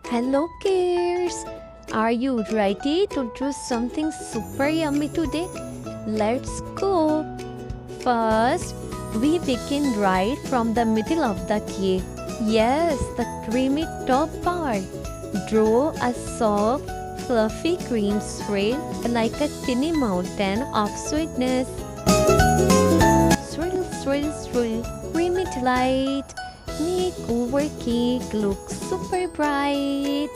Hello kids! Are you ready to do something super yummy today? Let's go! First, we begin right from the middle of the cake. Yes, the creamy top part. Draw a soft, fluffy cream swirl like a tiny mountain of sweetness. Swirl, swirl, swirl, creamy delight. Make our cake look super bright.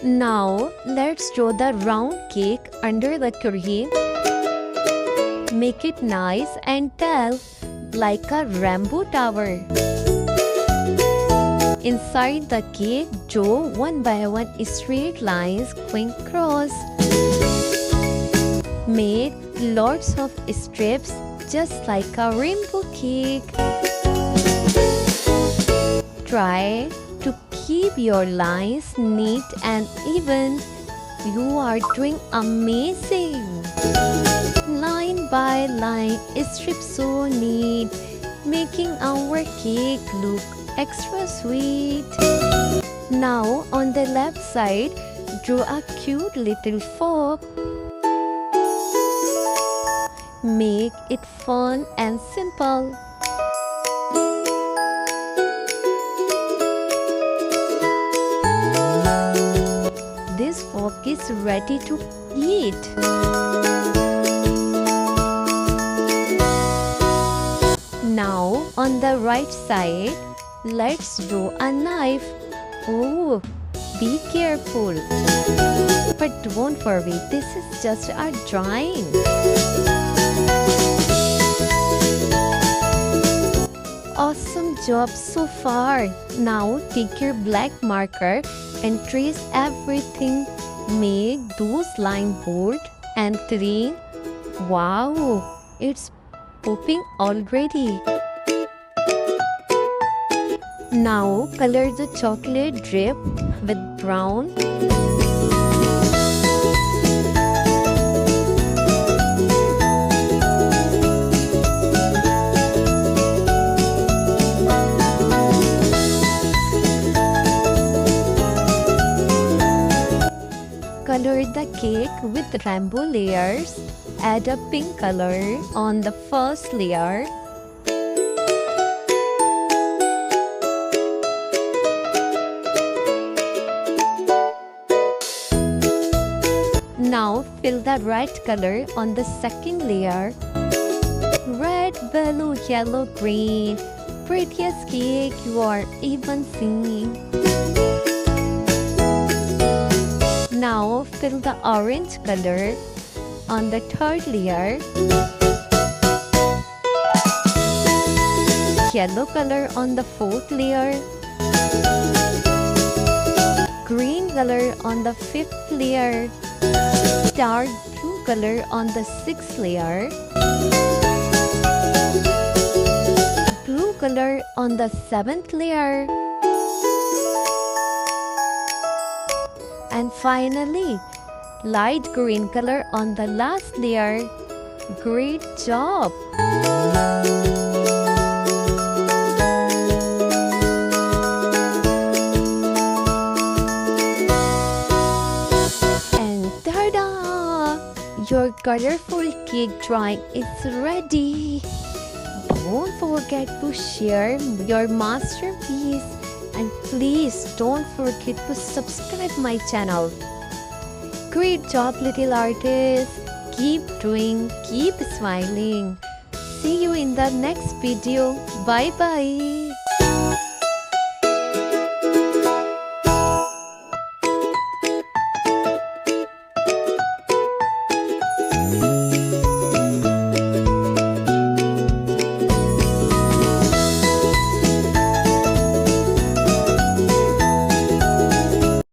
Now, let's draw the round cake under the cream. Make it nice and tall, like a rainbow tower. Inside the cake, draw one by one straight lines going across. Make lots of strips just like a rainbow cake. Try to keep your lines neat and even. You are doing amazing. Line by line, strips so neat, making our cake look extra sweet. Now on the left side, draw a cute little fork. Make it fun and simple. This fork is ready to eat. Now on the right side, let's draw a knife. Oh, be careful. But don't worry, this is just a drawing. Awesome job so far. Now take your black marker and trace everything. Make those lines bold and clean. Wow, it's popping already. Now color the chocolate drip with brown. Color the cake with rainbow layers. Add a pink color on the first layer. Now fill the red color on the second layer. Red, blue, yellow, green. Prettiest cake you are even seen. Now fill the orange color on the third layer. Yellow color on the fourth layer. Green color on the fifth layer. Dark blue color on the sixth layer. Blue color on the seventh layer. And finally, light green color on the last layer. Great job! And ta-da! Your colorful cake drawing is ready. Don't forget to share your masterpiece. And please don't forget to subscribe my channel. Great job, little artist. Keep doing, keep smiling. See you in the next video. Bye bye.